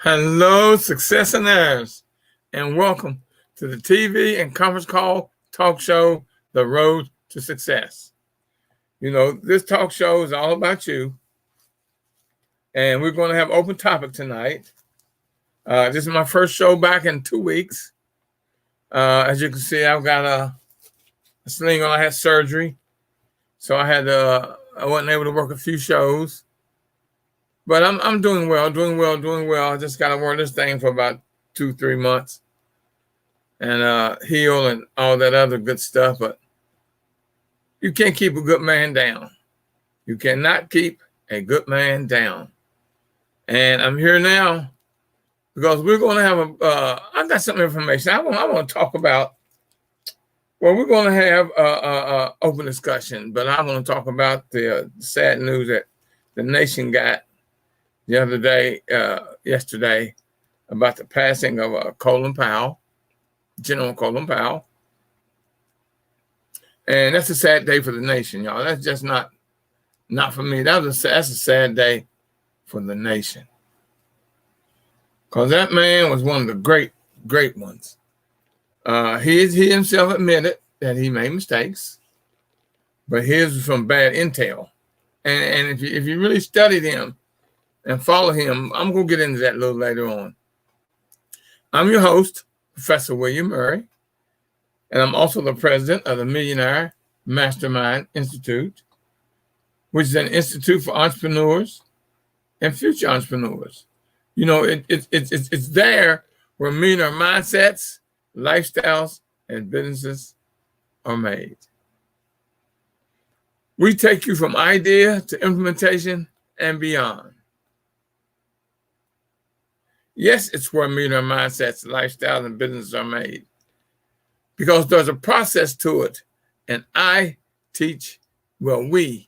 Hello, successionaires, and welcome to the TV and conference call talk show, The Road to Success. You know, this talk show is all about you, and we're going to have open topic tonight. This is my first show back in 2 weeks. As you can see, I've got a sling on. I had surgery, so I wasn't able to work a few shows. But I'm doing well. I just got to wear this thing for about 2-3 months and heal and all that other good stuff. But you can't keep a good man down. You cannot keep a good man down. And I'm here now because we're going to have I got some information. I want to talk about. Well, we're going to have a open discussion, but I want to talk about the sad news that the nation got the other day, yesterday, about the passing of Colin Powell, General Colin Powell. And that's a sad day for the nation, y'all. That's just not for me. That's a sad day for the nation. Because that man was one of the great ones. He himself admitted that he made mistakes, but his was from bad intel. And if you really studied him and follow him, I'm going to get into that a little later on. I'm your host, Professor William Murray, and I'm also the president of the Millionaire Mastermind Institute, which is an institute for entrepreneurs and future entrepreneurs. You know, it's there where millionaire mindsets, lifestyles, and businesses are made. We take you from idea to implementation and beyond. Yes, it's where millionaire mindsets, lifestyles, and businesses are made. Because there's a process to it. And we,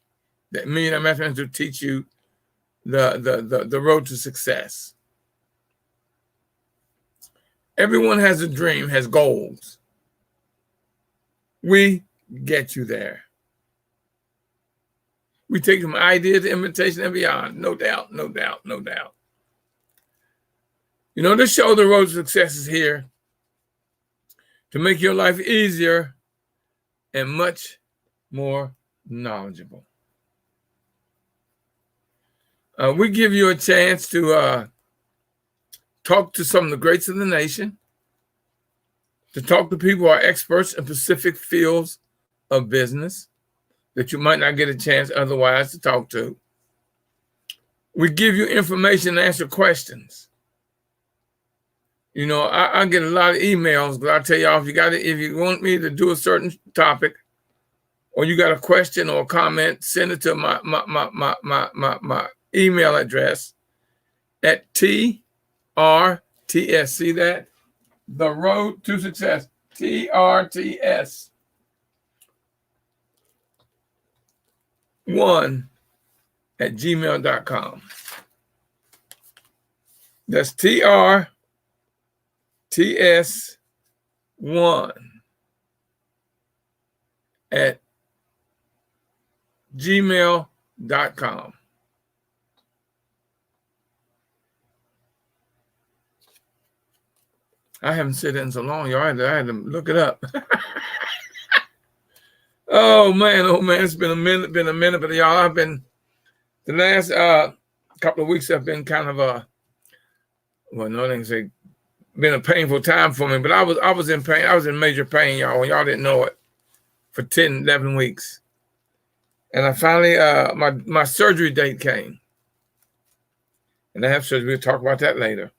the Millionaire Mastermind Institute, teach you the road to success. Everyone has a dream, has goals. We get you there. We take you from idea to implementation and beyond. No doubt. You know, this show, The Road to Success, is here to make your life easier and much more knowledgeable. We give you a chance to talk to some of the greats of the nation, to talk to people who are experts in specific fields of business that you might not get a chance otherwise to talk to. We give you information and answer questions. You know, I get a lot of emails, but I'll tell y'all, if you want me to do a certain topic, or you got a question or a comment, send it to my email address at TRTS. See that? The Road to Success. TRTS 1 at gmail.com. That's TRTS 1 at gmail.com. I haven't said it in so long, y'all. I had to look it up. Oh man, it's been a minute, but y'all, the last couple of weeks have been kind of been a painful time for me, but I was in pain. I was in major pain, y'all, and y'all didn't know it, for 10, 11 weeks. And I finally, my surgery date came. And I have surgery. We'll talk about that later.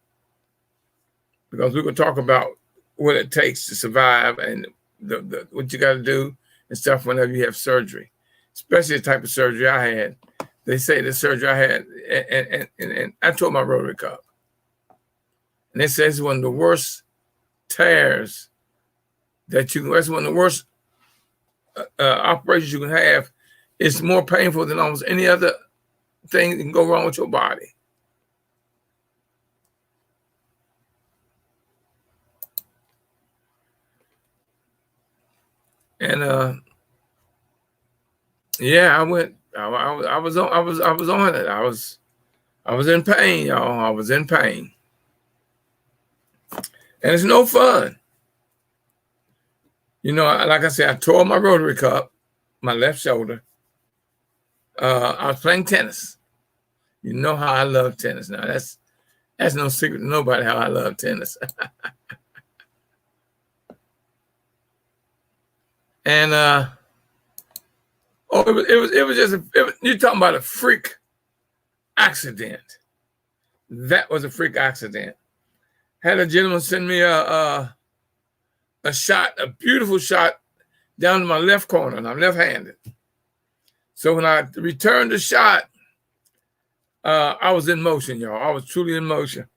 Because we're going to talk about what it takes to survive and what you got to do and stuff whenever you have surgery. Especially the type of surgery I had. They say the surgery I had, and I tore my rotary cup. And they say it's one of the worst tears that's one of the worst operations you can have. It's more painful than almost any other thing that can go wrong with your body. And I went. I was on it. I was in pain, y'all. I was in pain. And it's no fun. You know, like I said, I tore my rotary cup, my left shoulder. I was playing tennis. You know how I love tennis. Now, that's no secret to nobody how I love tennis. And it was just you're talking about a freak accident. That was a freak accident. Had a gentleman send me a shot, a beautiful shot down to my left corner, and I'm left-handed. So when I returned the shot, I was in motion, y'all. I was truly in motion.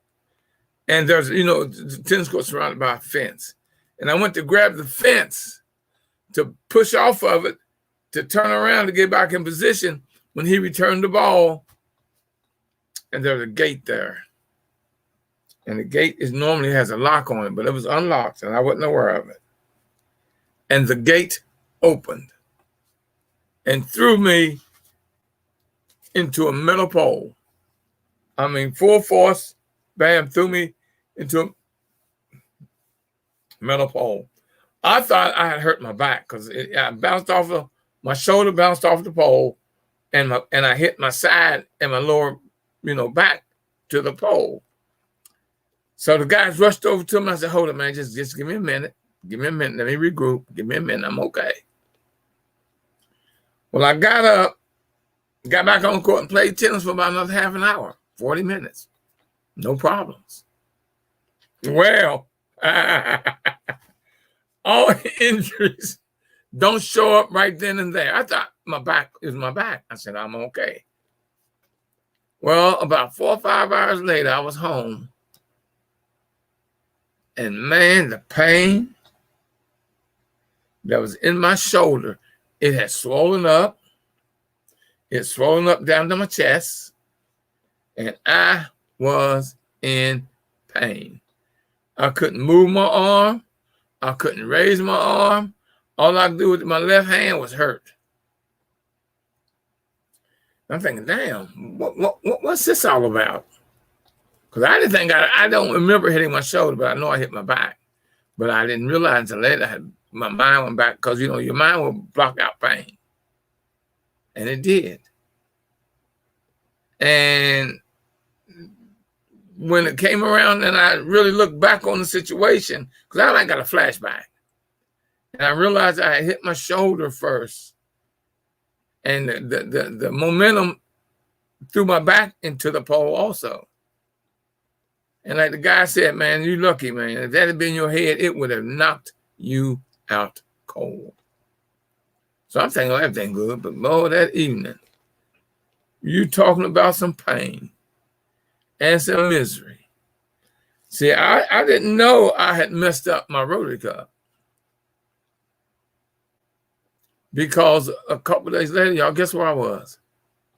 And there's, you know, the tennis court surrounded by a fence. And I went to grab the fence to push off of it, to turn around to get back in position when he returned the ball. And there's a gate there. And the gate normally has a lock on it, but it was unlocked, and I wasn't aware of it. And the gate opened and threw me into a metal pole. I mean, full force, bam, threw me into a metal pole. I thought I had hurt my back because I bounced off my shoulder, bounced off the pole, and I hit my side and my lower, you know, back to the pole. So the guys rushed over to me. I said, hold it, man, just give me a minute. Give me a minute. Let me regroup. Give me a minute. I'm okay. Well, I got up, got back on the court and played tennis for about another half an hour, 40 minutes. No problems. Well, all injuries don't show up right then and there. I thought my back is my back. I said, I'm okay. Well, about 4 or 5 hours later, I was home. And man, the pain that was in my shoulder, it had swollen up. It's swollen up down to my chest. And I was in pain. I couldn't move my arm. I couldn't raise my arm. All I could do with my left hand was hurt. I'm thinking, damn, what's this all about? Because I didn't think, I don't remember hitting my shoulder, but I know I hit my back. But I didn't realize until later my mind went back, because, you know, your mind will block out pain. And it did. And when it came around and I really looked back on the situation, because I got a flashback. And I realized I had hit my shoulder first. And the momentum threw my back into the pole also. And like the guy said, man, you lucky, man. If that had been your head, it would have knocked you out cold. So I'm thinking, oh, everything good. But, Lord, that evening, you talking about some pain and some misery. See, I didn't know I had messed up my rotary cup. Because a couple of days later, y'all, guess where I was?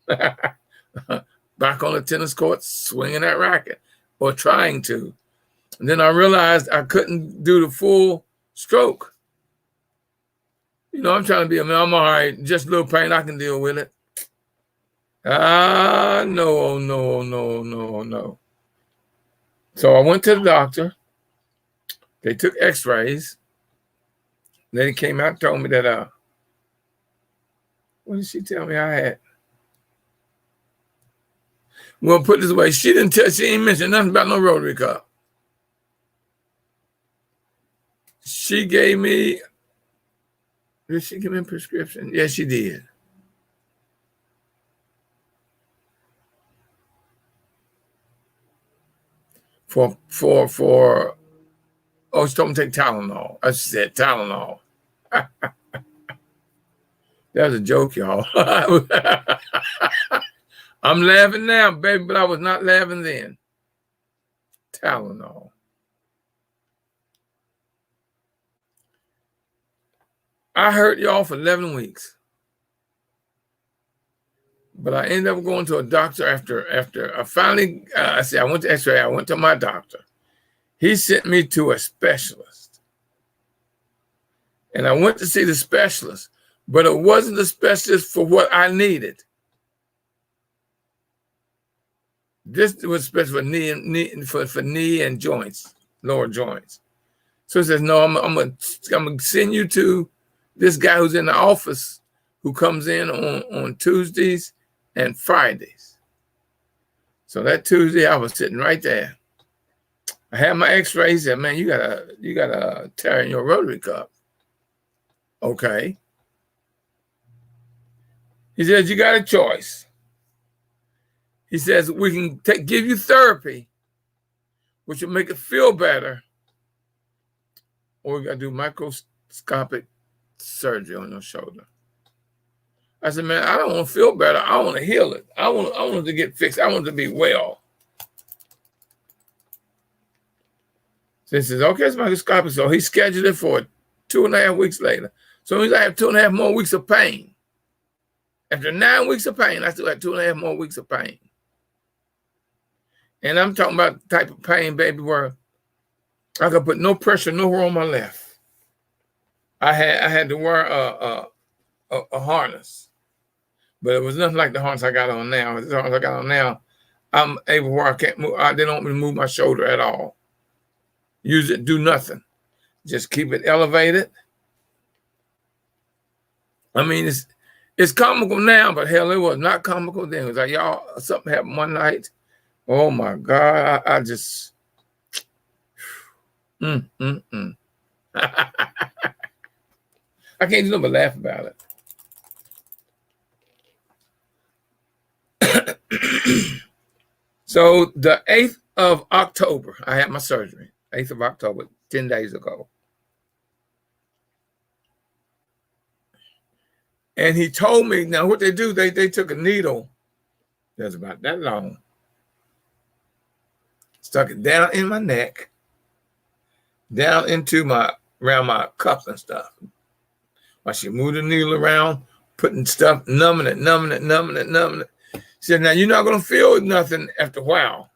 Back on the tennis court, swinging that racket. Or trying to. And then I realized I couldn't do the full stroke. You know, I'm trying to be, I'm all right. Just a little pain, I can deal with it. No. So I went to the doctor. They took x-rays. Then he came out and told me that, what did she tell me I had? Well, put it this way, she ain't mention nothing about no rotary cup. She gave me, did she give me a prescription? Yes, she did. Oh, she told me to take Tylenol. I said Tylenol. That was a joke, y'all. I'm laughing now, baby, but I was not laughing then. Tylenol. I hurt y'all for 11 weeks. But I ended up going to a doctor after I finally, I went to x-ray, I went to my doctor. He sent me to a specialist. And I went to see the specialist, but it wasn't the specialist for what I needed. This was special for knee and joints. lower joints. So he says, no, I'm going to send you to this guy who's in the office who comes in on Tuesdays and Fridays. So that Tuesday, I was sitting right there. I had my x-ray. He said, man, you got a tear in your rotary cuff. Okay. He says, you got a choice. He says, we can give you therapy, which will make it feel better, or we got to do microscopic surgery on your shoulder. I said, man, I don't want to feel better. I want to heal it. I want it to get fixed. I want it to be well. So he says, okay, it's microscopic. So he scheduled it for 2.5 weeks later. So it means I have 2.5 more weeks of pain. After 9 weeks of pain, I still had 2.5 more weeks of pain. And I'm talking about the type of pain, baby, where I could put no pressure nowhere on my left. I had to wear a harness, but it was nothing like the harness I got on now. The harness I got on now, I'm able where I can't move. They don't move my shoulder at all. Use it, do nothing. Just keep it elevated. I mean, it's comical now, but hell, it was not comical then. It was like, y'all, something happened one night. Oh my God, I just, I can't do nothing but laugh about it. So the 8th of October, I had my surgery. 8th of October, 10 days ago. And he told me, now what they do, they took a needle that's about that long, stuck it down in my neck, down into around my cuff and stuff. While she moved the needle around, putting stuff, numbing it. She said, now you're not going to feel nothing after a while.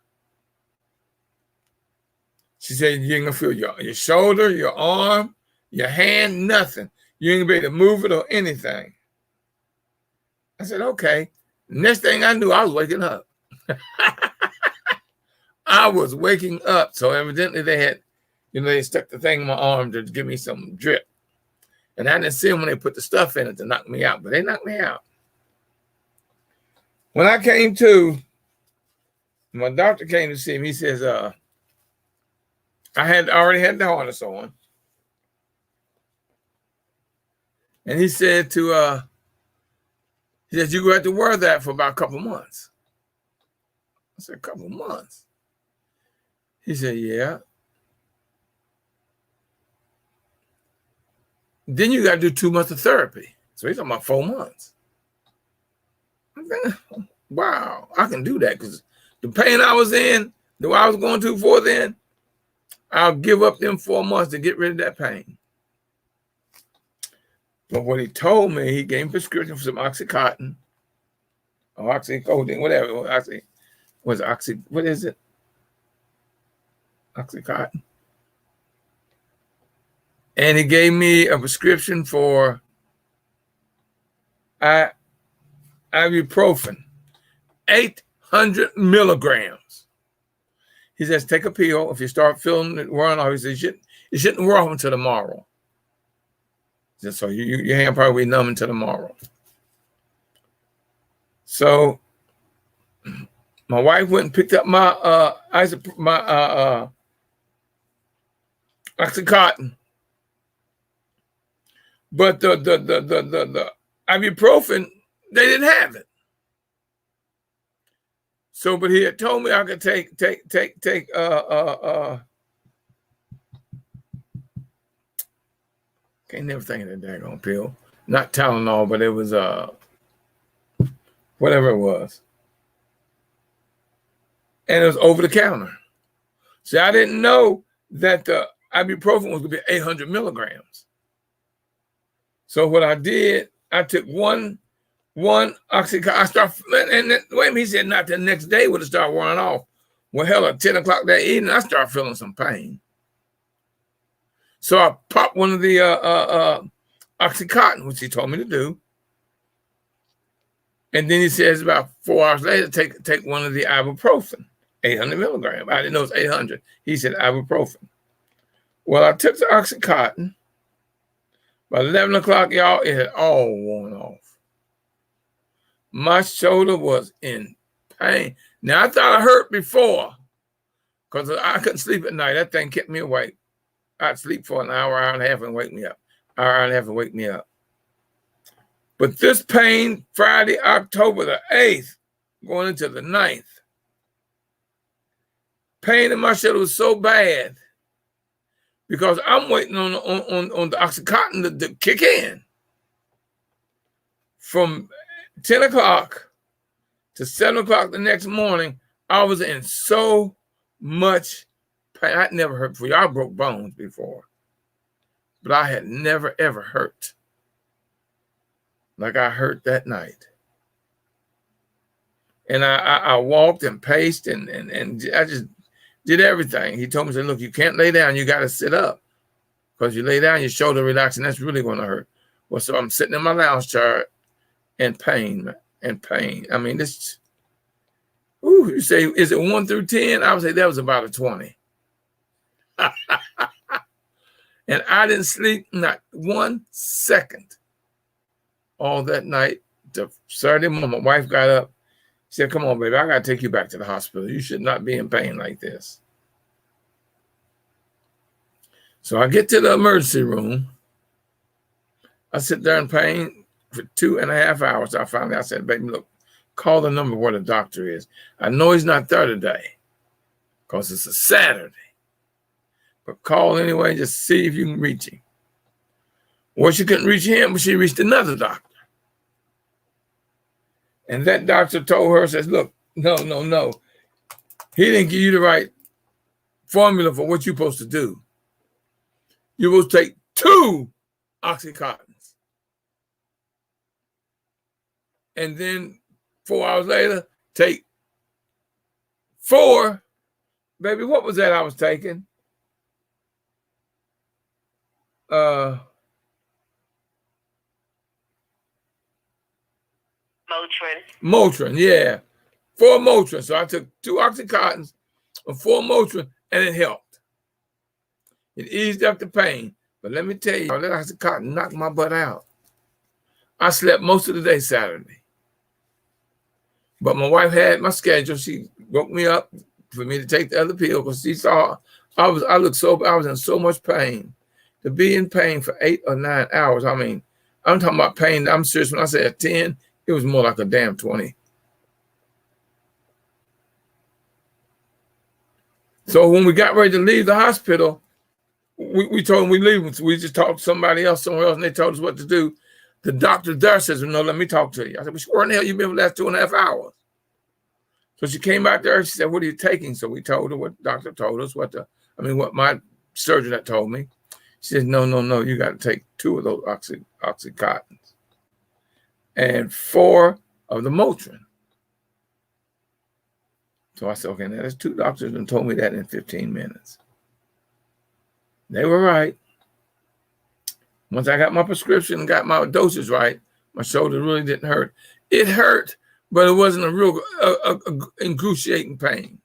She said, you ain't going to feel your shoulder, your arm, your hand, nothing. You ain't going to be able to move it or anything. I said, okay. Next thing I knew, I was waking up. I was waking up. So evidently they had, they stuck the thing in my arm to give me some drip. And I didn't see them when they put the stuff in it to knock me out, but they knocked me out. When I came to, my doctor came to see me. He says, I already had the harness on. And he said he said, you're going to have to wear that for about a couple months. I said, a couple months? He said, yeah. Then you got to do 2 months of therapy. So he's talking about 4 months. Wow, I can do that because the pain I was in, the way I was going to before then, I'll give up them 4 months to get rid of that pain. But what he told me, he gave me a prescription for some Oxycontin or oxycodone, whatever. What is it? Oxycontin. And he gave me a prescription for ibuprofen, 800 milligrams. He says, take a pill. If you start feeling it wearing off, he says, it shouldn't wear off until tomorrow. So your hand probably numb until tomorrow. So my wife went and picked up my Oxycontin, but the ibuprofen, they didn't have it. So, but he had told me I could take can't never think of that daggone pill. Not Tylenol, but it was whatever it was. And it was over the counter. See, I didn't know that the ibuprofen was going to be 800 milligrams. So what I did, I took one Oxycontin. I started, and then, wait a minute, he said not the next day would it start wearing off. Well, hell, at 10 o'clock that evening, I started feeling some pain. So I popped one of the Oxycontin, which he told me to do. And then he says about 4 hours later, take one of the ibuprofen, 800 milligrams. I didn't know it was 800. He said ibuprofen. Well, I took the Oxycontin. By 11 o'clock, y'all, it had all worn off. My shoulder was in pain. Now, I thought I hurt before because I couldn't sleep at night. That thing kept me awake. I'd sleep for an hour, hour and a half, and wake me up. Hour and a half and wake me up. But this pain, Friday, October the 8th, going into the 9th, pain in my shoulder was so bad because I'm waiting on the Oxycontin to kick in. From 10 o'clock to 7 o'clock the next morning, I was in so much pain. I'd never hurt before. I broke bones before, but I had never, ever hurt like I hurt that night. And I walked and paced and I just did everything. He told me, look, you can't lay down. You got to sit up because you lay down, your shoulder relaxes, and that's really going to hurt. Well, so I'm sitting in my lounge chair in pain and pain. I mean, this, ooh, you say, is it 1 through 10? I would say that was about a 20. And I didn't sleep not 1 second all that night. The Saturday morning, my wife got up. She said, come on, baby, I got to take you back to the hospital. You should not be in pain like this. So I get to the emergency room. I sit there in pain for 2.5 hours. I said, baby, look, call the number where the doctor is. I know he's not there today because it's a Saturday. But call anyway, just see if you can reach him. Well, she couldn't reach him, but she reached another doctor. And that doctor told her, says, look, no. He didn't give you the right formula for what you're supposed to do. You're supposed to take 2 Oxycontins. And then 4 hours later, take 4. Baby, what was that I was taking? Motrin, yeah. 4 Motrin. So I took 2 Oxycontins and 4 Motrin, and it helped. It eased up the pain. But let me tell you, that Oxycontin knocked my butt out. I slept most of the day Saturday. But my wife had my schedule. She woke me up for me to take the other pill because she saw I was in so much pain. To be in pain for 8 or 9 hours, I mean, I'm talking about pain. I'm serious. When I say a 10, it was more like a damn 20. So when we got ready to leave the hospital, we told them we leave. We just talked to somebody else somewhere else, and they told us what to do. The doctor there says, no, let me talk to you. I said, well, where in the hell you been for the last 2.5 hours? So she came out there. She said, what are you taking? So we told her what the doctor told us, what my surgeon had told me. She said, no, you got to take 2 of those Oxycontins and 4 of the Motrin. So I said, okay, now there's 2 doctors and told me that in 15 minutes. They were right. Once I got my prescription and got my doses right, my shoulder really didn't hurt. It hurt, but it wasn't a real excruciating pain.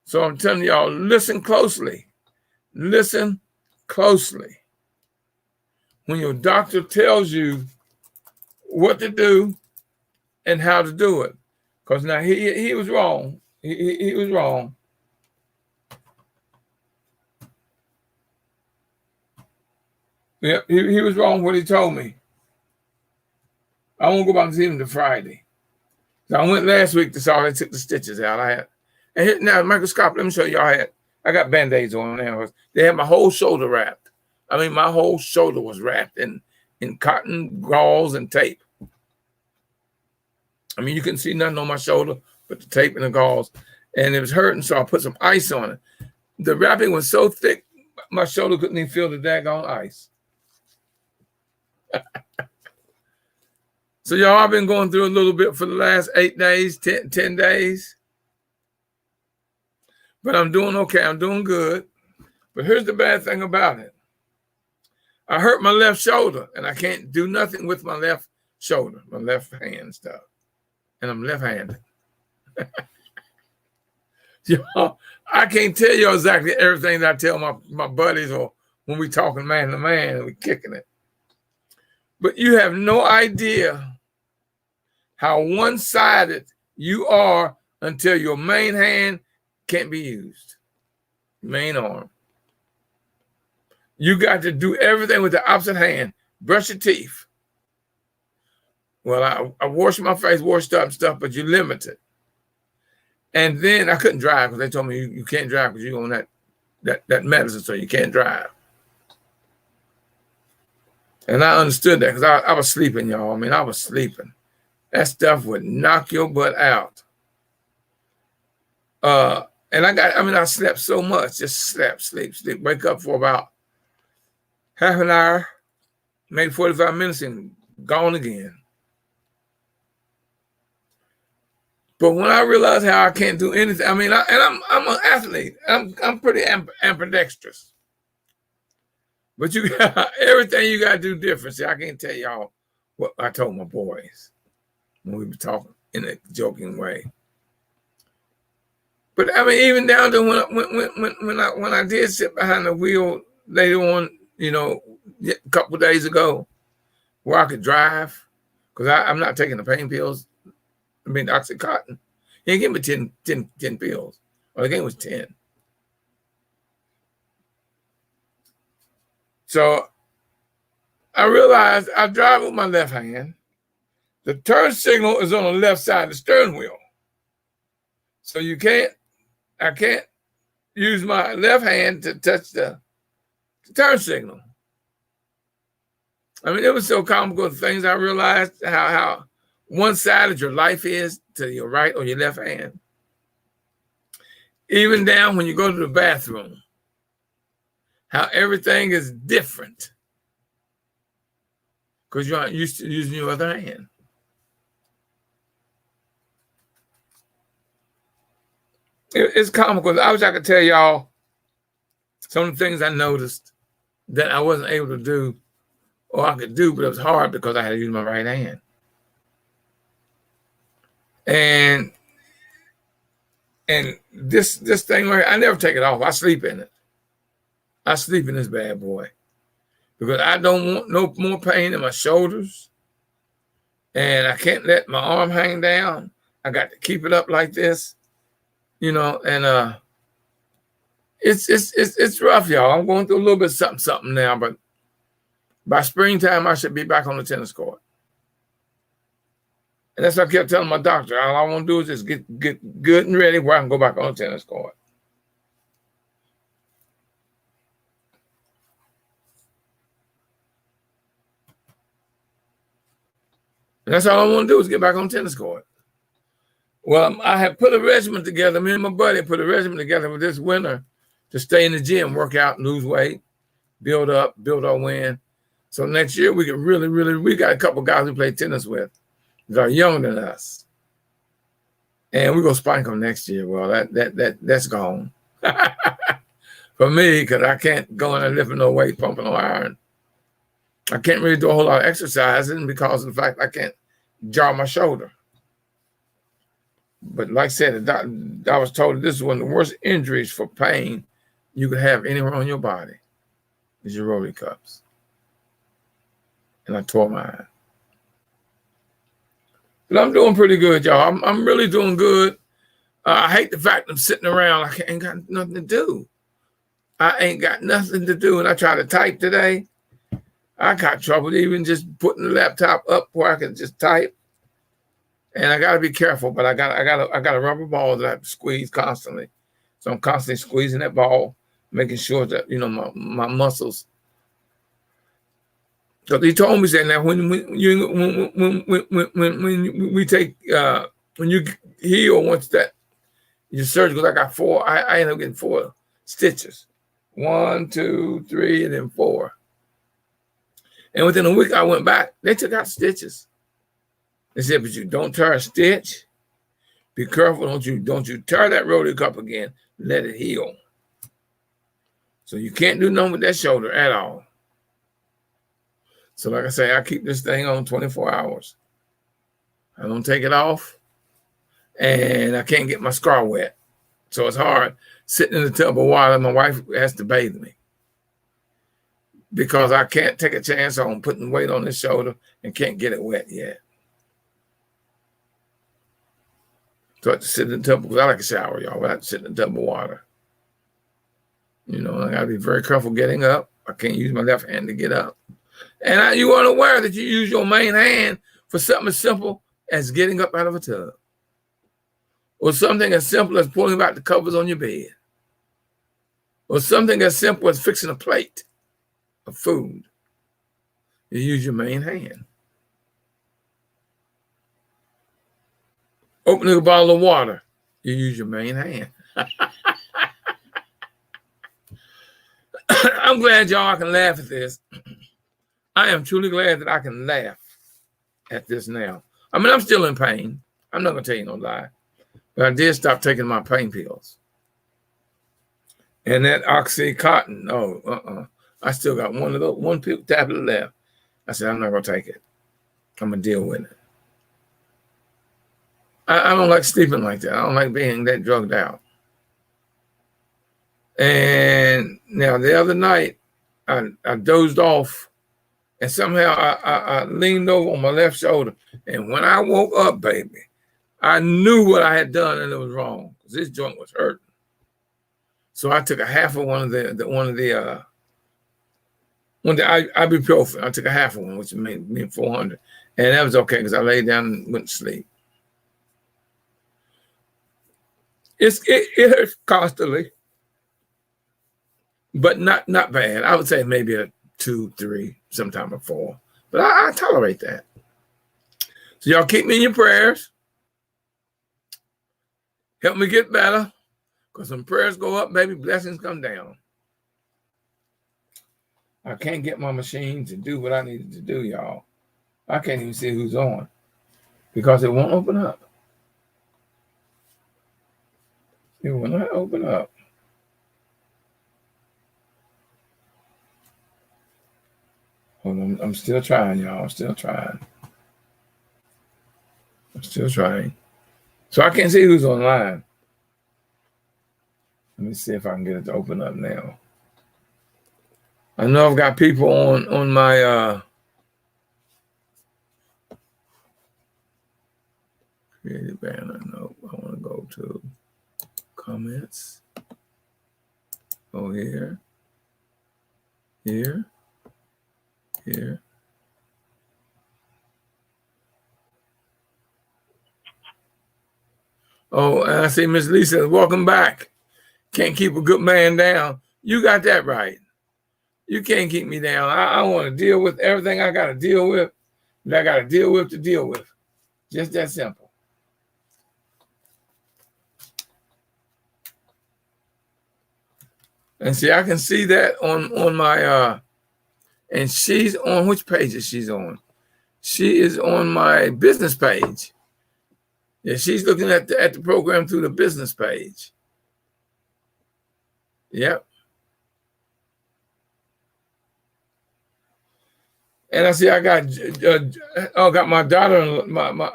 So I'm telling y'all, listen closely. Listen closely. When your doctor tells you what to do and how to do it. Because now he was wrong. He was wrong. Yeah, he was wrong what he told me. I won't go back and see him till Friday. So I went last week to saw they took the stitches out. And here, now microscope, let me show you. I got Band-Aids on now. They had my whole shoulder wrapped. I mean, my whole shoulder was wrapped in cotton gauze and tape. I mean, you couldn't see nothing on my shoulder but the tape and the gauze. And it was hurting, so I put some ice on it. The wrapping was so thick, my shoulder couldn't even feel the daggone ice. So, y'all, I've been going through a little bit for the last 8 days, 10 days. But I'm doing okay. I'm doing good. But here's the bad thing about it. I hurt my left shoulder, and I can't do nothing with my left shoulder, my left hand stuff. And I'm left-handed. You know, I can't tell you exactly everything that I tell my buddies or when we talking man to man and we kicking it. But you have no idea how one-sided you are until your main hand can't be used. Main arm. You got to do everything with the opposite hand. Brush your teeth. Well, I washed my face, washed up and stuff, but you're limited. And then I couldn't drive because they told me you can't drive because you're on that medicine, so you can't drive. And I understood that because I was sleeping, y'all. I mean, I was sleeping. That stuff would knock your butt out. And I slept so much, just sleep, wake up for about half an hour, maybe 45 minutes and gone again. But when I realized how I can't do anything, I mean, I'm an athlete. I'm pretty ambidextrous. But you got everything you got to do different. See, I can't tell y'all what I told my boys when we were talking in a joking way. But I mean, even down to when I did sit behind the wheel later on, you know, a couple of days ago, where I could drive, because I'm not taking the pain pills. I mean, Oxycontin. He gave me 10 pills. Well, the game was 10. So I realized I drive with my left hand. The turn signal is on the left side of the steering wheel. So I can't use my left hand to touch the turn signal. I mean, it was so comical, the things I realized how one-sided your life is to your right or your left hand. Even down when you go to the bathroom, how everything is different because you aren't used to using your other hand. It's comical. I wish I could tell y'all some of the things I noticed that I wasn't able to do or I could do, but it was hard because I had to use my right hand. And this thing right, I never take it off. I sleep in it. I sleep in this bad boy because I don't want no more pain in my shoulders, and I can't let my arm hang down. I got to keep it up like this, you know. And it's rough, y'all. I'm going through a little bit of something now, but by springtime I should be back on the tennis court. And that's what I kept telling my doctor. All I want to do is just get good and ready where I can go back on the tennis court. And that's all I want to do is get back on the tennis court. Well, I have put a regimen together. Me and my buddy put a regimen together for this winter to stay in the gym, work out, lose weight, build up, build our win. So next year we can really, we got a couple guys we play tennis with that are younger than us. And we're gonna spike them next year. Well, that's gone. For me, because I can't go in and lifting no weight, pumping no iron. I can't really do a whole lot of exercising because of the fact I can't jar my shoulder. But like I said, I was told this is one of the worst injuries for pain you could have anywhere on your body is your Rotary cups. And I tore mine. But I'm doing pretty good, y'all. I'm really doing good. I hate the fact I'm sitting around. I ain't got nothing to do. I ain't got nothing to do. And I tried to type today. I got trouble even just putting the laptop up where I can just type. And I got to be careful, but I got a rubber ball that I have to squeeze constantly. So I'm constantly squeezing that ball, making sure that, you know, my muscles. Because he told me saying that when we take when you heal once that your surgical, I got 4. I ended up getting 4 stitches, 1, 2, 3, and then 4. And within a week, I went back. They took out stitches. They said, but you don't tear a stitch. Be careful. Don't you tear that Rotary cup again. Let it heal. So you can't do nothing with that shoulder at all. So like I say, I keep this thing on 24 hours. I don't take it off. And I can't get my scar wet. So it's hard sitting in the tub of water. My wife has to bathe me because I can't take a chance on putting weight on his shoulder and can't get it wet yet. So I have to sit in the tub because I like a shower, y'all. But I have to sit in the tub of water. You know, I got to be very careful getting up. I can't use my left hand to get up. And you aren't aware that you use your main hand for something as simple as getting up out of a tub. Or something as simple as pulling back the covers on your bed. Or something as simple as fixing a plate of food. You use your main hand. Opening a bottle of water, you use your main hand. I'm glad y'all can laugh at this. I am truly glad that I can laugh at this now. I mean, I'm still in pain. I'm not going to tell you no lie. But I did stop taking my pain pills. And that Oxycontin, I still got one tablet left. I said, I'm not going to take it. I'm going to deal with it. I don't like sleeping like that. I don't like being that drugged out. And now the other night, I dozed off, and somehow I leaned over on my left shoulder. And when I woke up, baby, I knew what I had done and it was wrong because this joint was hurting. So I took a half of one of the ibuprofen. I took a half of one, which made me 400, and that was okay because I laid down and went to sleep. It hurts constantly, but not bad. I would say maybe a 2, 3, sometime a 4, but I tolerate that. So y'all keep me in your prayers. Help me get better, because when prayers go up, baby, blessings come down. I can't get my machine to do what I needed to do, y'all. I can't even see who's on because it won't open up. It will not open up. Hold on, I'm still trying, y'all. I'm still trying. So I can't see who's online. Let me see if I can get it to open up now. I know I've got people on my creative banner. No, I want to go to comments. Oh, here. Oh, and I see Miss Lisa, welcome back. Can't keep a good man down. You got that right. You can't keep me down. I want to deal with everything I got to deal with that I got to deal with to deal with. Just that simple. And see, I can see that on my, and she's on, which page is she on? She is on my business page. Yeah, she's looking at the program through the business page. Yep. And I see I got got my daughter, my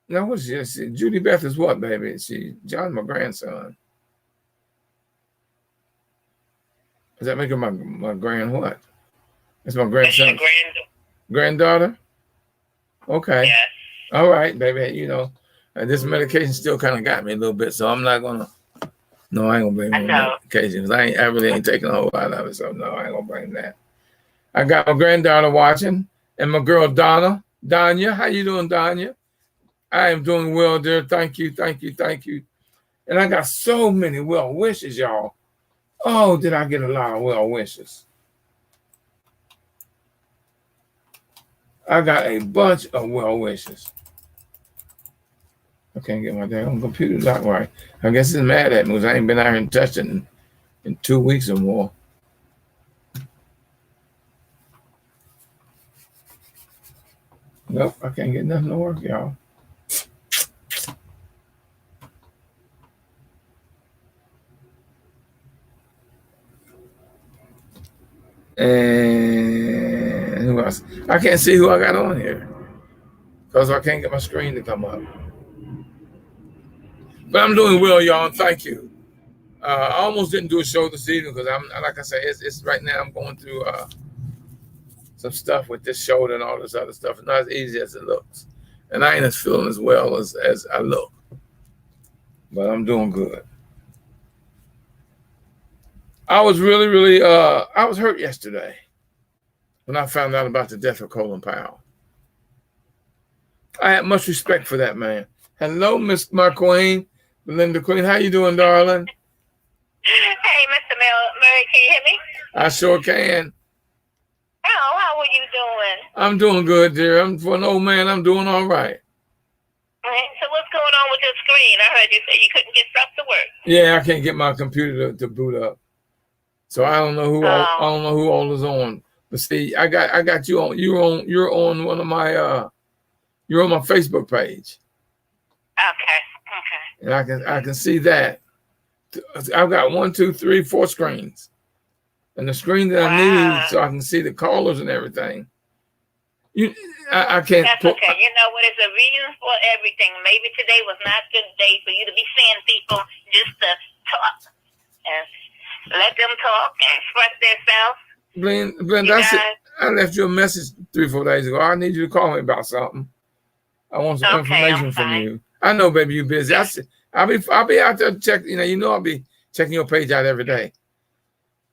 now what's this? Judy Beth is what, baby? John's my grandson. Does that make her my grand what? That's my grandson. Granddaughter? Okay. Yes. All right, baby. You know, this medication still kind of got me a little bit, so I'm not gonna. No, I ain't gonna blame medication because I really ain't taking a whole lot of it. So no, I ain't gonna blame that. I got my granddaughter watching, and my girl Danya. How you doing, Danya? I am doing well, dear. Thank you. And I got so many well wishes, y'all. Oh, did I get a lot of well wishes? I got a bunch of well wishes. I can't get my damn computer not right. I guess it's mad at me because I ain't been out here and touched it in 2 weeks or more. Nope, I can't get nothing to work, y'all. And who else? I can't see who I got on here. because I can't get my screen to come up. But I'm doing well, y'all. And thank you. I almost didn't do a show this evening because I'm, like I say, it's right now I'm going through some stuff with this shoulder and all this other stuff. It's not as easy as it looks, and I ain't as feeling as well as I look. But I'm doing good. I was really I was hurt yesterday when I found out about the death of Colin Powell. I had much respect for that man. Hello, Miss McQueen, Belinda Queen. How you doing, darling? Hey, Mr. Murray, can you hear me? I sure can. Oh, how are you doing? I'm doing good, dear. For an old man, I'm doing all right. So what's going on with your screen? I heard you say you couldn't get stuff to work. Yeah, I can't get my computer to boot up. So I don't know who I don't know who all is on. But see, I got you on. You're on one of my you're on my Facebook page. Okay. And I can see that. I've got 1, 2, 3, 4 screens. And the screen that I need so I can see the callers and everything. I can't. That's okay. You know what? There's a reason for everything. Maybe today was not a good day for you to be seeing people just to talk and let them talk and express themselves. Glenn, I left you a message 3 or 4 days ago. I need you to call me about something. I want some information from you. I know, baby, you're busy. I'll be out there checking. You know, I'll be checking your page out every day.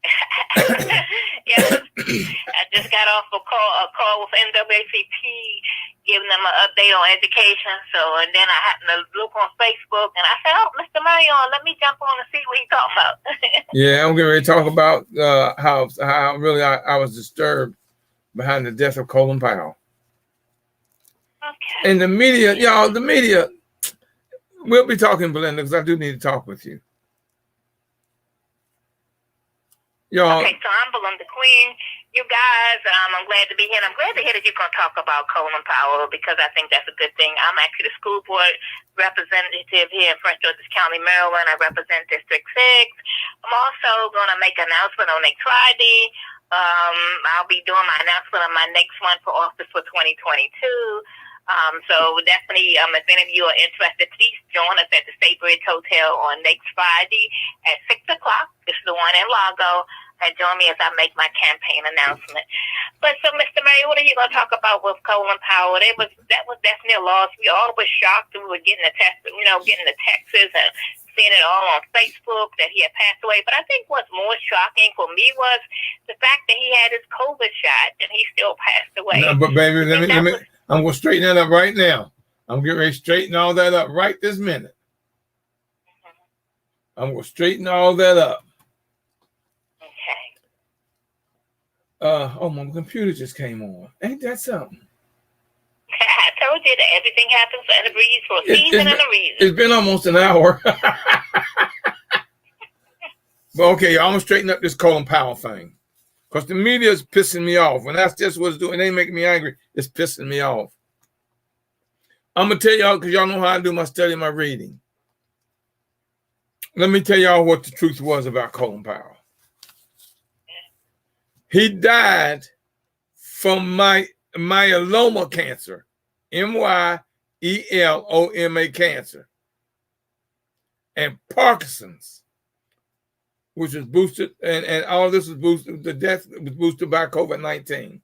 Yeah, I just got off a call with NAACP, giving them an update on education. So, and then I happened to look on Facebook, and I said, "Oh, Mr. Marion, let me jump on and see what he's talking about." Yeah, I'm getting ready to talk about how really I was disturbed behind the death of Colin Powell. Okay. And the media, y'all, we'll be talking, Belinda, because I do need to talk with you. Y'all. Okay, so I'm Belinda Queen. You guys, I'm glad to be here. And I'm glad to hear that you're going to talk about Colin Powell because I think that's a good thing. I'm actually the school board representative here in Prince George's County, Maryland. I represent District 6. I'm also going to make an announcement on next Friday. I'll be doing my announcement on my next one for office for 2022. So definitely, if any of you are interested, please join us at the State Bridge Hotel on next Friday at 6 o'clock. This is the one in Largo. And join me as I make my campaign announcement. But so, Mr. Murray, what are you going to talk about with Colin Powell? That was definitely a loss. We all were shocked. We were getting the texts and seeing it all on Facebook that he had passed away. But I think what's more shocking for me was the fact that he had his COVID shot and he still passed away. No, but baby, I'm going to straighten that up right now. I'm getting ready to straighten all that up right this minute. I'm going to straighten all that up. My computer just came on. Ain't that something? I told you that everything happens for a season and a reason. It's been almost an hour. But okay, I'm going to straighten up this Colin Powell thing. Because the media is pissing me off. And that's just what it's doing. It ain't making me angry. It's pissing me off. I'm going to tell y'all, because y'all know how I do my study and my reading. Let me tell y'all what the truth was about Colin Powell. He died from myeloma cancer, myeloma cancer, and Parkinson's, which was boosted, and all this was boosted. The death was boosted by COVID-19.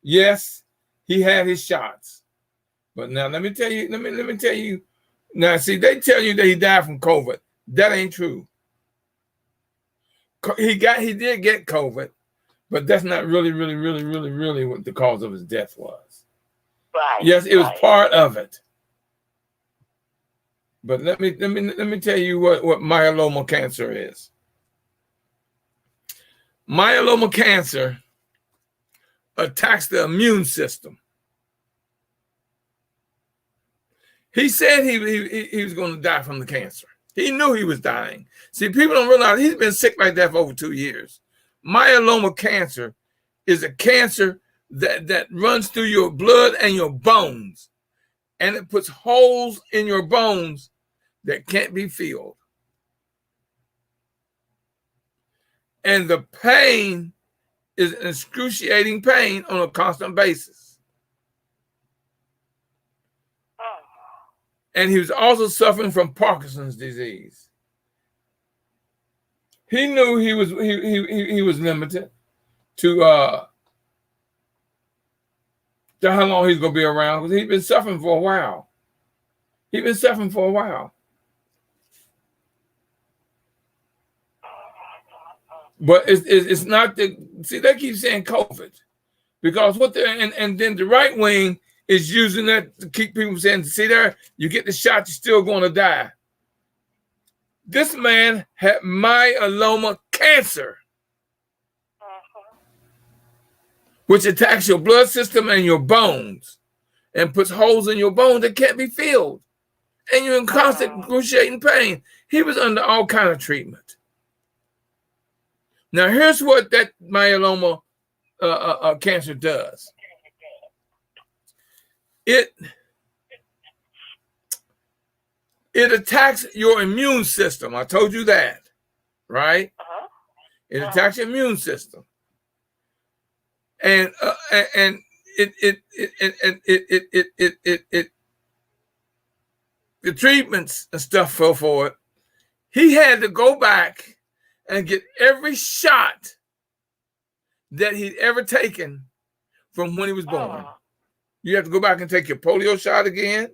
Yes, he had his shots, but now let me tell you. Now, see, they tell you that he died from COVID. That ain't true. He did get COVID. But that's not really what the cause of his death was. Right. Yes, it was part of it. But let me tell you what myeloma cancer is. Myeloma cancer attacks the immune system. He said he was going to die from the cancer. He knew he was dying. See, people don't realize he's been sick like that for over 2 years. Myeloma cancer is a cancer that runs through your blood and your bones, and it puts holes in your bones that can't be filled. And the pain is an excruciating pain on a constant basis. And he was also suffering from Parkinson's disease. He knew he was limited to how long he's gonna be around, because he'd been suffering for a while. But it's not the, see, they keep saying COVID, because what they're, and then the right wing is using that to keep people saying, see there, you get the shot, you're still going to die. This man had myeloma cancer, which attacks your blood system and your bones and puts holes in your bones that can't be filled. And you're in constant excruciating pain. He was under all kind of treatment. Now, here's what that myeloma cancer does. It attacks your immune system. I told you that, right? It attacks your immune system, and the treatments and stuff for it. He had to go back and get every shot that he'd ever taken from when he was born. You have to go back and take your polio shot again.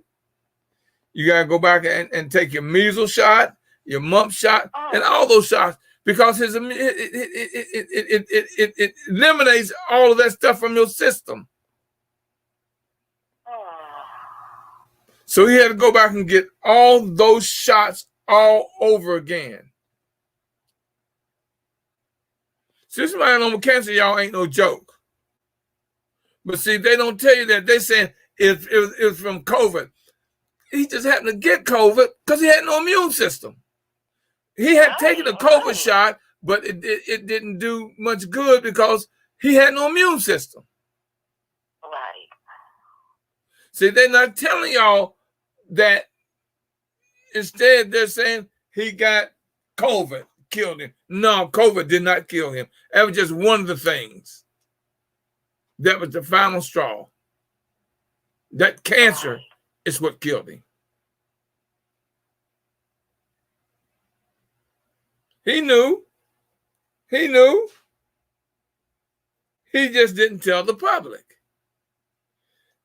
You got to go back and take your measles shot, your mumps shot, and all those shots, because it eliminates all of that stuff from your system. So he had to go back and get all those shots all over again. So this myeloma cancer, y'all, ain't no joke. But see, they don't tell you that. They saying it was from COVID. He just happened to get COVID because he had no immune system. He had taken a COVID shot, but it didn't do much good because he had no immune system. Right. See, they're not telling y'all that. Instead, they're saying he got COVID, killed him. No, COVID did not kill him. That was just one of the things. That was the final straw. That cancer is what killed him. He knew. He just didn't tell the public.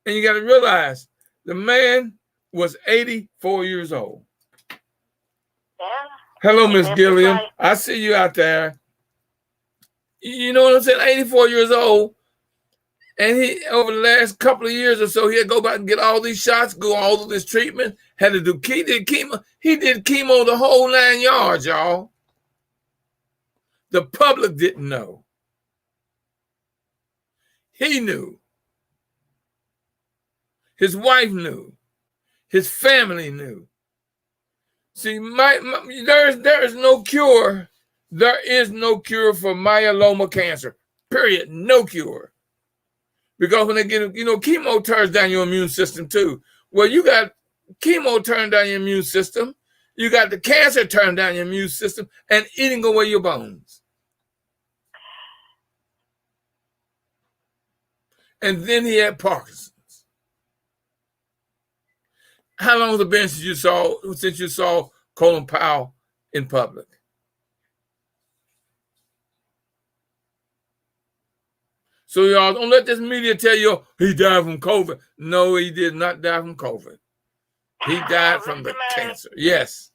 And you got to realize the man was 84 years old. Yeah. Hello, Miss Gilliam. I see you out there. You know what I'm saying? 84 years old. And he, over the last couple of years or so, he had to go back and get all these shots, go all of this treatment, had to do, he did chemo the whole 9 yards, y'all. The public didn't know. He knew. His wife knew. His family knew. See, there is no cure. There is no cure for myeloma cancer. Period. No cure. Because when they get, chemo turns down your immune system too. Well, you got chemo turn down your immune system. You got the cancer turn down your immune system and eating away your bones. And then he had Parkinson's. How long has it been since you saw Colin Powell in public? So y'all don't let this media tell you he died from COVID. No, he did not die from COVID. He died from the cancer. Yes.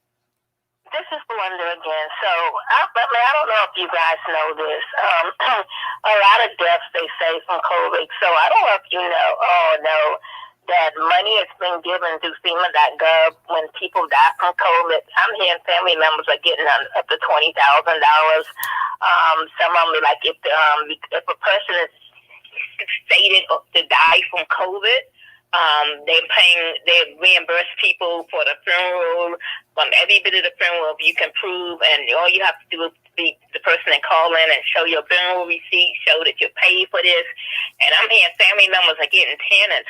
This is Belinda again. So, I don't know if you guys know this. A lot of deaths, they say, from COVID. So, I don't know if you know that money has been given through FEMA.gov when people die from COVID. I'm hearing family members are getting up to $20,000. Some of them, like if a person is stated to die from COVID, they reimburse people for the funeral, from every bit of the funeral if you can prove, and all you have to do is be the person and call in and show your funeral receipt, show that you paid for this. And I'm hearing family members are getting $10,000 and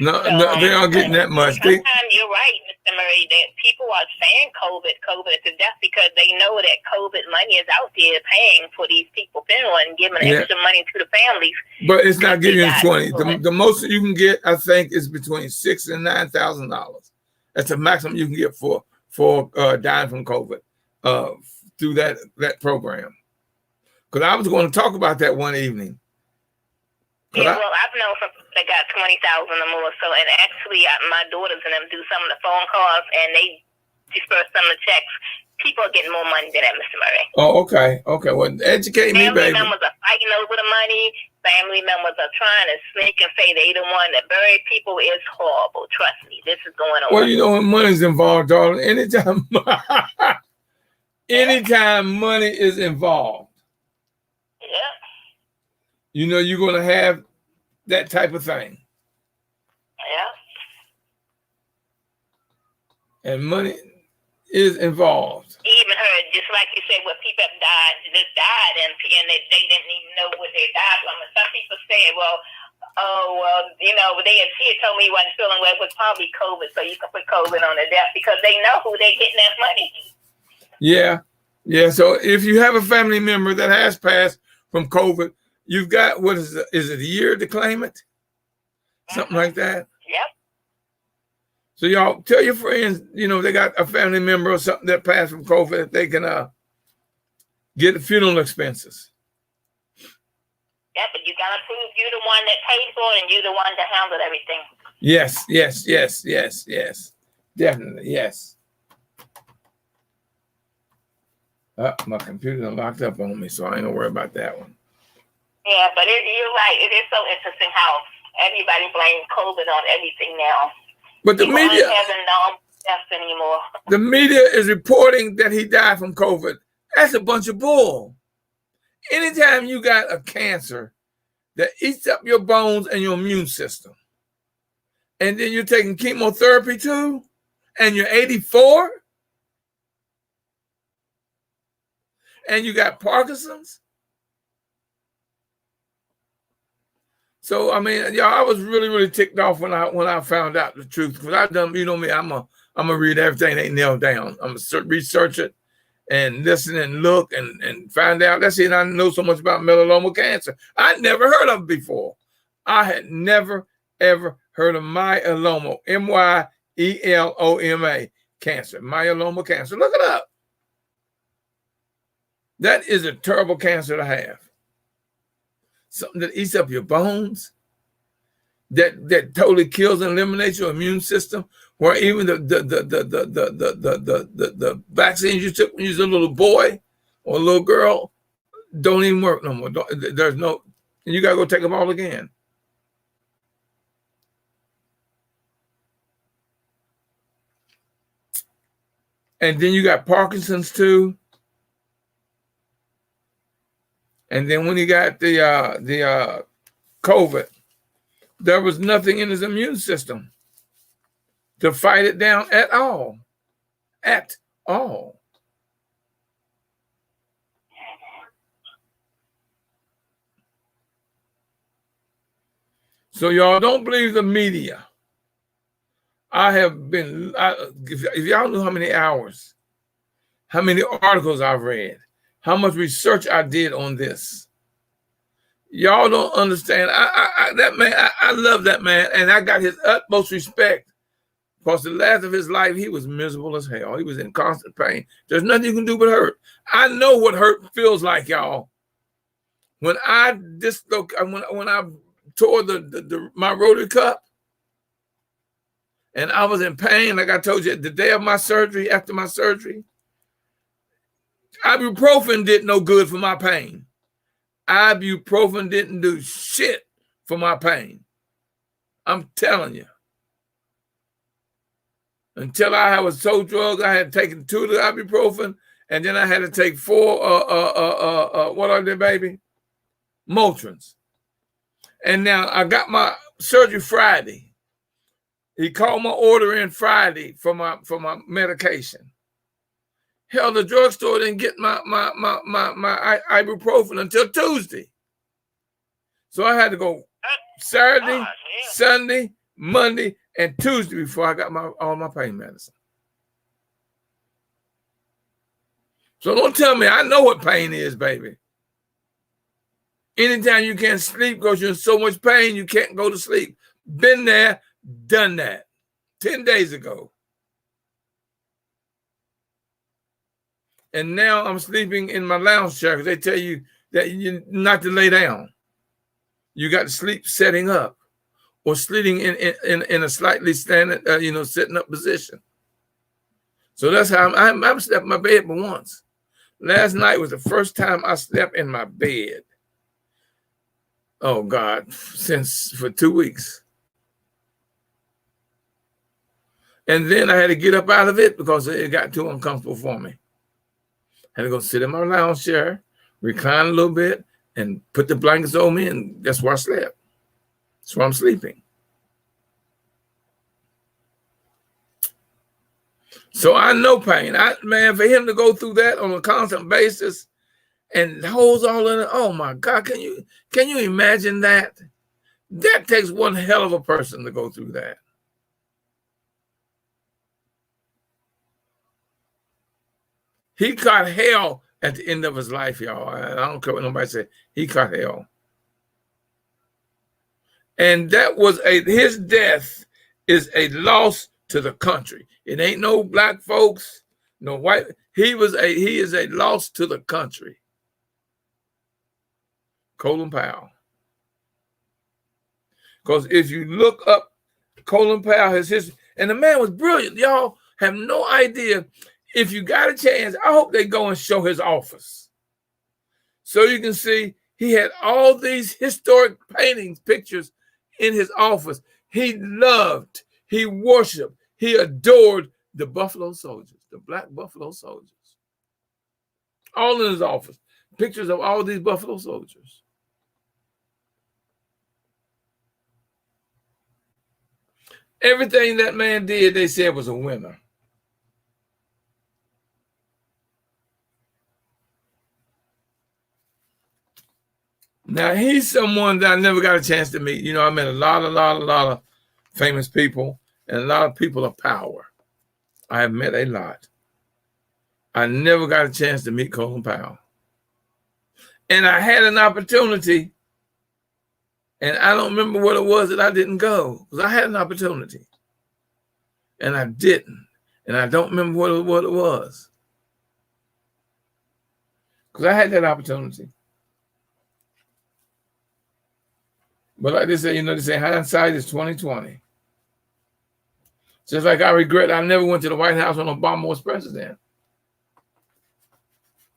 $20,000. No, they aren't getting that much. Sometimes you're right, Mr. Murray, that people are saying COVID to death because they know that COVID money is out there paying for these people funeral and giving extra money to the families. But it's not giving you 20. The most you can get, I think, is between $6,000 and $9,000. That's the maximum you can get for dying from COVID through that program. Because I was going to talk about that one evening. Yeah, well, I've known from that got 20,000 or more. So, and actually, my daughters and them do some of the phone calls, and they disperse some of the checks. People are getting more money than that, Mr. Murray. Oh, okay. Okay. Well, educate me, baby. Family members are fighting over the money. Family members are trying to sneak and say they the one that buried people. Is horrible. Trust me, this is going on. Well, you know, when money's involved, darling, anytime money is involved, yeah, you know, you're going to have that type of thing. Yeah. And money is involved. Even heard, just like you said, where people have died, just died, and they didn't even know what they died from. And some people say, well, you know, he had told me he wasn't feeling well. It was probably COVID, so you can put COVID on the death because they know who they're getting that money. Yeah. Yeah. So if you have a family member that has passed from COVID, you've got, what is it? Is it a year to claim it? Something like that? Yep. So y'all tell your friends, you know, they got a family member or something that passed from COVID, that they can get the funeral expenses. Yeah, but you gotta prove you're the one that paid for it and you're the one that handled everything. Yes, yes, yes, yes, yes. Definitely, yes. My computer locked up on me, so I ain't gonna worry about that one. Yeah, but you're right. It is so interesting how everybody blames COVID on everything now. But the media hasn't known deaths anymore. The media is reporting that he died from COVID. That's a bunch of bull. Anytime you got a cancer that eats up your bones and your immune system, and then you're taking chemotherapy too, and you're 84, and you got Parkinson's. So I mean, y'all, I was really, really ticked off when I found out the truth, because I've done, you know me, I'm gonna read everything they nailed down. I'm gonna research it and listen and look and find out. That's it. I know so much about melanoma cancer. I'd never heard of it before. I had never ever heard of myeloma, myeloma cancer, myeloma cancer. Look it up. That is a terrible cancer to have. Something that eats up your bones, that totally kills and eliminates your immune system, where even the vaccines you took when you was a little boy or a little girl don't even work no more. There's no, and you gotta go take them all again. And then you got Parkinson's too. And then when he got the COVID, there was nothing in his immune system to fight it down at all. At all. So y'all don't believe the media. If y'all knew how many hours, how many articles I've read, how much research I did on this. Y'all don't understand. That man, I love that man, and I got his utmost respect, because the last of his life, he was miserable as hell. He was in constant pain. There's nothing you can do but hurt. I know what hurt feels like, y'all. When I when I tore my rotary cup, and I was in pain, like I told you, the day of my surgery, after my surgery, ibuprofen did no good for my pain. Ibuprofen didn't do shit for my pain. I'm telling you. Until I was so drugged, I had taken 2 of the ibuprofen, and then I had to take 4, what are they, baby? Motrins. And now I got my surgery Friday. He called my order in Friday for my medication. Hell, the drugstore didn't get my ibuprofen until Tuesday. So I had to go Saturday, Sunday, Monday, and Tuesday before I got all my pain medicine. So don't tell me, I know what pain is, baby. Anytime you can't sleep because you're in so much pain, you can't go to sleep. Been there, done that. 10 days ago. And now I'm sleeping in my lounge chair because they tell you that you not to lay down. You got to sleep sitting up or sleeping in a slightly standing, sitting up position. So that's how I've slept in my bed but once. Last night was the first time I slept in my bed. Oh God, for 2 weeks. And then I had to get up out of it because it got too uncomfortable for me. I had to go sit in my lounge chair, recline a little bit, and put the blankets over me, and that's where I slept. That's where I'm sleeping. So I know pain. Man, for him to go through that on a constant basis and holes all in it, oh my God, can you imagine that? That takes one hell of a person to go through that. He caught hell at the end of his life, y'all. I don't care what nobody said. He caught hell. And that was his death is a loss to the country. It ain't no black folks, no white. He is a loss to the country. Colin Powell. Because if you look up Colin Powell, his history, and the man was brilliant. Y'all have no idea. If you got a chance, I hope they go and show his office. So you can see he had all these historic paintings, pictures in his office. He loved, he worshiped, he adored the Buffalo Soldiers, the black Buffalo Soldiers. All in his office. Pictures of all these Buffalo Soldiers. Everything that man did, they said was a winner. Now, he's someone that I never got a chance to meet. You know, I met a lot of famous people and a lot of people of power. I have met a lot. I never got a chance to meet Colin Powell. And I had an opportunity, and I don't remember what it was that I didn't go, because I had an opportunity, and I didn't. And I don't remember what it was, because I had that opportunity. But like they say, they say hindsight is 20/20. Just like I regret I never went to the White House when Obama was president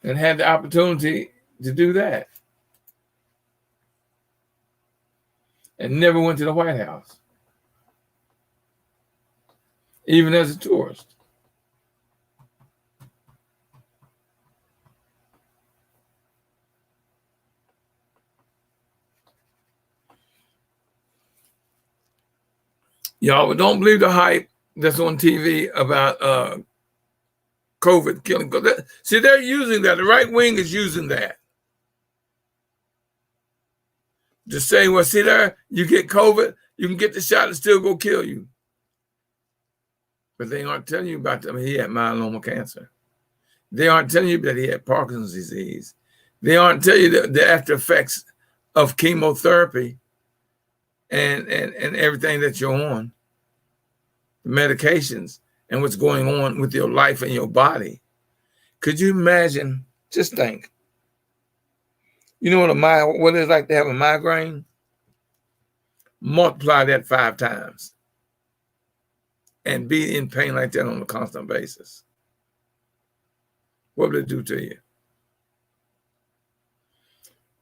and had the opportunity to do that. And never went to the White House, even as a tourist. Y'all, but don't believe the hype that's on TV about COVID killing. See, they're using that. The right wing is using that to say, well, see there, you get COVID, you can get the shot and still go kill you. But they aren't telling you about that. He had myeloma cancer. They aren't telling you that he had Parkinson's disease. They aren't telling you the after effects of chemotherapy and everything that you're on, the medications, and what's going on with your life and your body. Could you imagine? Just think. You know what it's like to have a migraine? Multiply that 5 times and be in pain like that on a constant basis. What would it do to you?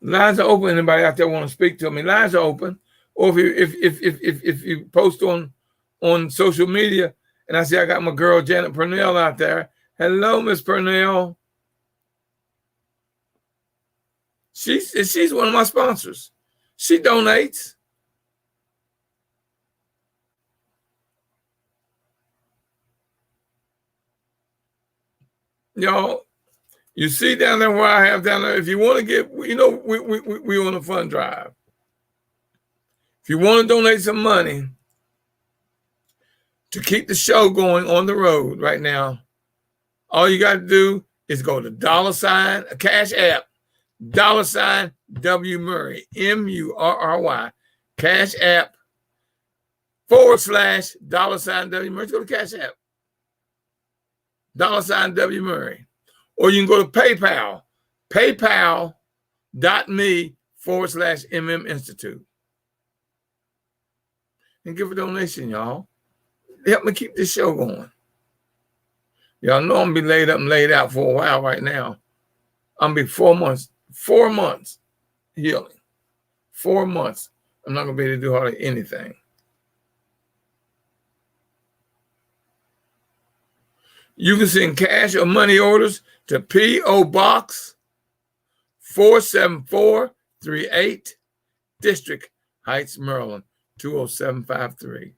Lines are open. Anybody out there want to speak to me? Lines are open. Or if you post on social media, and I see I got my girl Janet Purnell out there. Hello, Miss Purnell. She's one of my sponsors. She donates. Y'all, you see down there where I have down there, if you want to get, we on a fund drive. If you want to donate some money to keep the show going on the road right now, all you got to do is go to $ a Cash App, $W Murray, MURRY, Cash App / $W Murray. Go to Cash App, $ W Murray. Or you can go to PayPal, paypal.me/MM Institute. And give a donation, y'all. Help me keep this show going. Y'all know I'm going to be laid up and laid out for a while right now. I'm going to be 4 months healing. 4 months. I'm not going to be able to do hardly anything. You can send cash or money orders to P.O. Box 47438, District Heights, Maryland, 20753.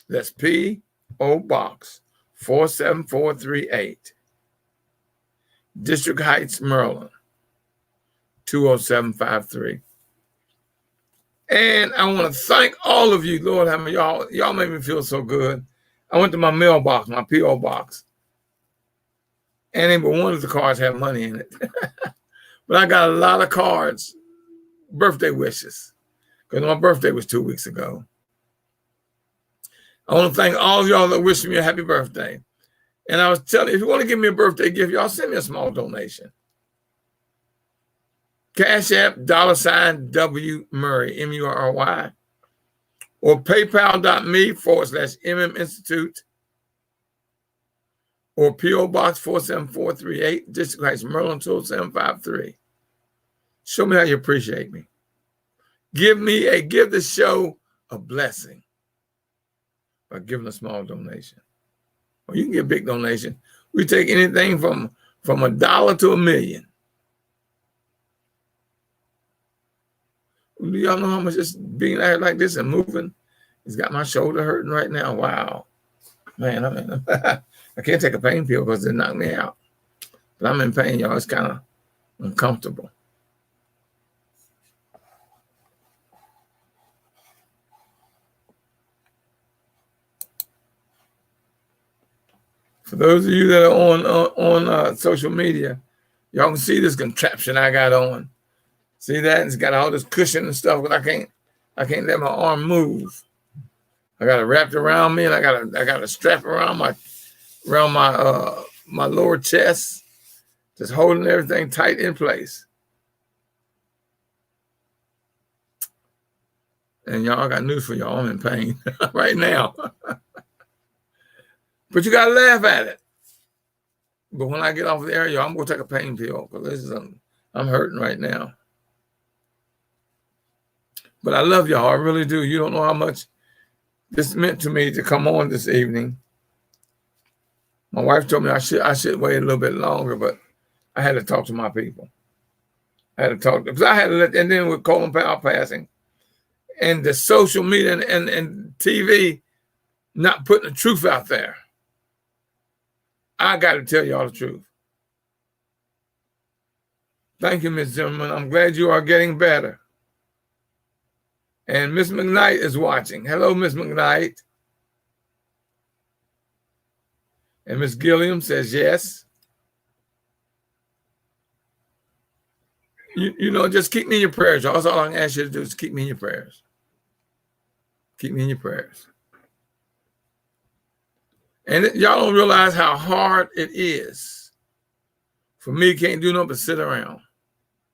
That's P.O. Box 47438, District Heights, Maryland, 20753. And I want to thank all of you, Lord, how many y'all make me feel so good. I went to my mailbox, my P.O. box, and even one of the cards had money in it. But I got a lot of cards, birthday wishes, because my birthday was 2 weeks ago. I want to thank all of y'all that wished me a happy birthday. And I was telling you, if you want to give me a birthday gift, y'all send me a small donation. Cash App, $W Murray, M-U-R-R-Y. Or paypal.me/MM Institute, or P.O. Box 47438, District Heights, Maryland, 20753. Show me how you appreciate me. Give the show a blessing by giving a small donation. Or you can give a big donation. We take anything from $1 to $1 million. Do y'all know how much this being out like this and moving? It's got my shoulder hurting right now. Wow. Man, I can't take a pain pill because it knocked me out. But I'm in pain, y'all. It's kind of uncomfortable. For those of you that are on social media, y'all can see this contraption I got on. See that? It's got all this cushion and stuff, but I can't let my arm move. I got it wrapped around me, and I got a strap around my lower chest, just holding everything tight in place. And y'all, I got news for y'all. I'm in pain right now. But you gotta laugh at it. But when I get off the air, y'all, I'm gonna take a pain pill because I'm hurting right now. But I love y'all. I really do. You don't know how much this meant to me to come on this evening. My wife told me I should wait a little bit longer, but I had to talk to my people. I had to talk because I had to let, and then with Colin Powell passing, and the social media and TV not putting the truth out there. I got to tell y'all the truth. Thank you, Ms. Zimmerman. I'm glad you are getting better. And Miss McKnight is watching. Hello, Miss McKnight. And Miss Gilliam says yes. You know, just keep me in your prayers. That's all I can ask you to do is keep me in your prayers. Keep me in your prayers. And y'all don't realize how hard it is. For me, can't do nothing but sit around.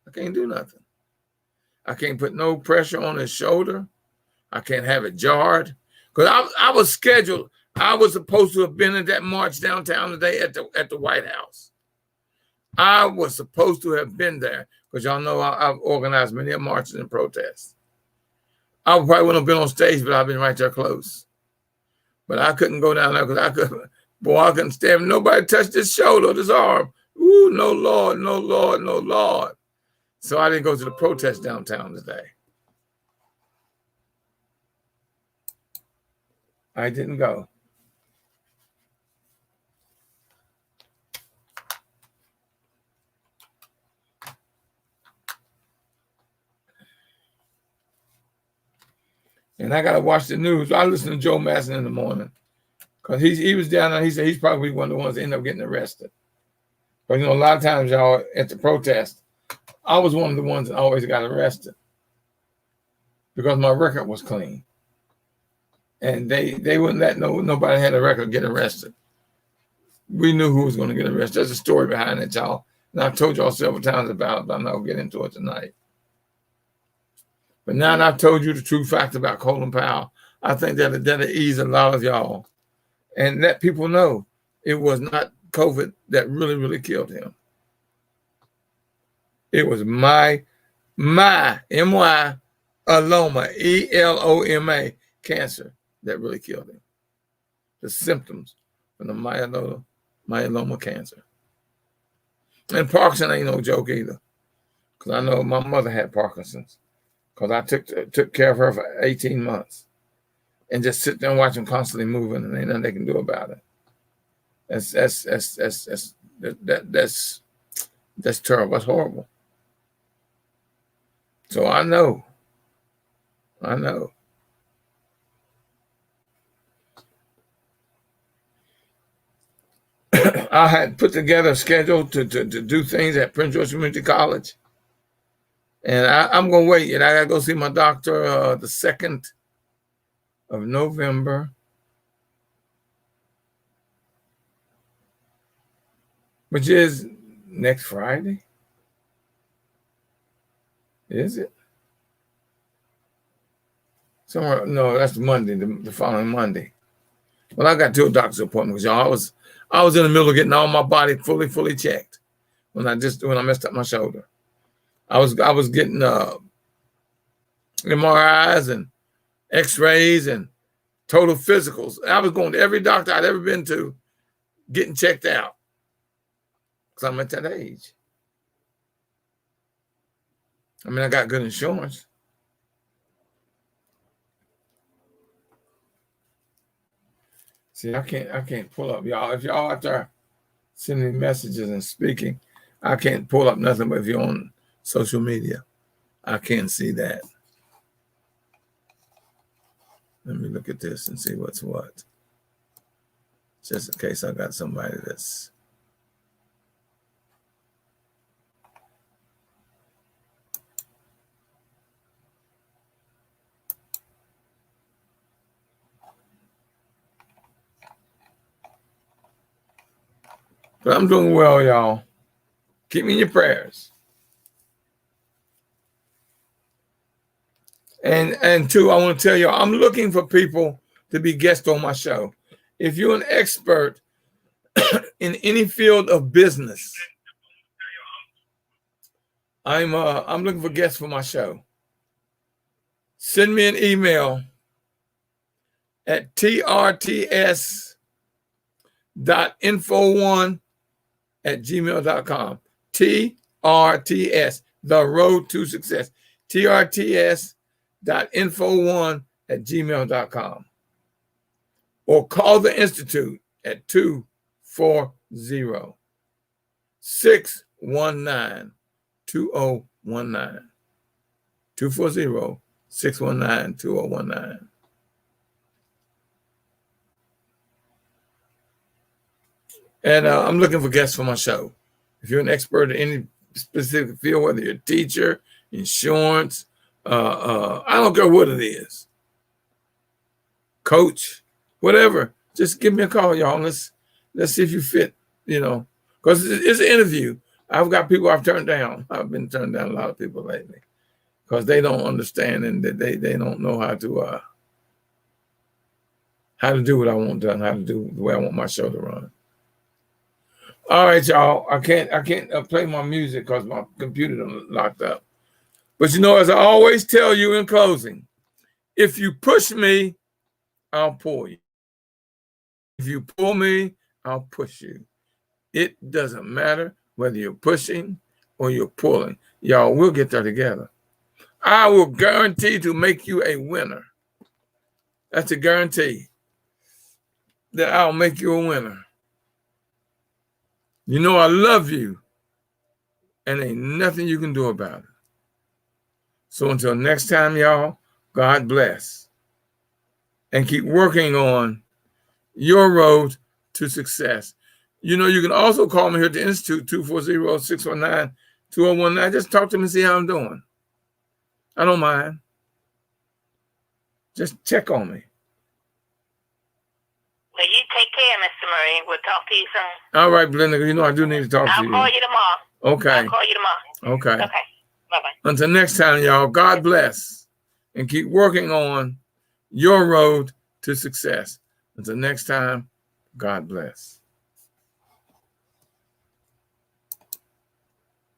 I can't do nothing. I can't put no pressure on his shoulder. I can't have it jarred. Because I was scheduled. I was supposed to have been at that march downtown today at the White House. I was supposed to have been there. Because y'all know I've organized many marches and protests. I probably wouldn't have been on stage, but I've been right there close. But I couldn't go down there because I couldn't stand. Nobody touched this shoulder, this arm. Ooh, no Lord, no Lord, no Lord. So I didn't go to the protest downtown today. I didn't go. And I got to watch the news. I listen to Joe Manchin in the morning because he was down there. He said he's probably one of the ones that end up getting arrested. But, you know, a lot of times, y'all, at the protest, I was one of the ones that always got arrested because my record was clean. And they wouldn't let nobody had a record get arrested. we knew who was going to get arrested. There's a story behind it, y'all. And I've told y'all several times about it, but I'm not going to get into it tonight. But now that I've told you the true fact about Colin Powell, I think that'll ease a lot of y'all and let people know it was not COVID that really, really killed him. It was my M-Y, eloma, E-L-O-M-A, cancer that really killed him. The symptoms from the myeloma cancer. And Parkinson ain't no joke either. Because I know my mother had Parkinson's. Because I took care of her for 18 months. And just sit there and watch them constantly moving, and ain't nothing they can do about it. That's terrible. That's horrible. So I know. I had put together a schedule to do things at Prince George Community College. And I'm going to wait. And I got to go see my doctor the 2nd of November. Which is next Friday. Is it? Somewhere, no, that's Monday, the following Monday. Well, I got 2 doctor's appointments, y'all. I was in the middle of getting all my body fully checked when I messed up my shoulder. I was getting MRIs and X-rays and total physicals. I was going to every doctor I'd ever been to, getting checked out, because I'm at that age. I mean, I got good insurance. See, I can't pull up, y'all. If y'all out there sending messages and speaking, I can't pull up nothing but if you're on social media. I can't see that. Let me look at this and see what's what. Just in case I got somebody that's... But I'm doing well, y'all. Keep me in your prayers. And 2, I want to tell you, I'm looking for people to be guests on my show. If you're an expert in any field of business, I'm looking for guests for my show. Send me an email at trts.info1@gmail.com. TRTS, the road to success. TRTS.info1@gmail.com. Or call the Institute at 240-619-2019. 240-619-2019. And I'm looking for guests for my show. If you're an expert in any specific field, whether you're a teacher, insurance, I don't care what it is, coach, whatever, just give me a call, y'all. Let's see if you fit, because it's an interview. I've got people I've turned down. I've been turned down a lot of people lately because they don't understand and they don't know how to do what I want done, how to do the way I want my show to run. All right, y'all. I can't play my music because my computer locked up. But as I always tell you in closing, if you push me, I'll pull you. If you pull me, I'll push you. It doesn't matter whether you're pushing or you're pulling. Y'all, we'll get there together. I will guarantee to make you a winner. That's a guarantee that I'll make you a winner. I love you, and ain't nothing you can do about it. So until next time, y'all, God bless. And keep working on your road to success. You can also call me here at the Institute, 240-619-2019. Just talk to me and see how I'm doing. I don't mind. Just check on me. Well, you take care. again, Mr. Murray. We'll talk to you soon. All right, Belinda. You know I do need to talk to I'll you. call you tomorrow. Okay. I'll call you tomorrow. Okay. Okay. Bye-bye. Until next time, y'all, God bless. And keep working on your road to success. Until next time, God bless.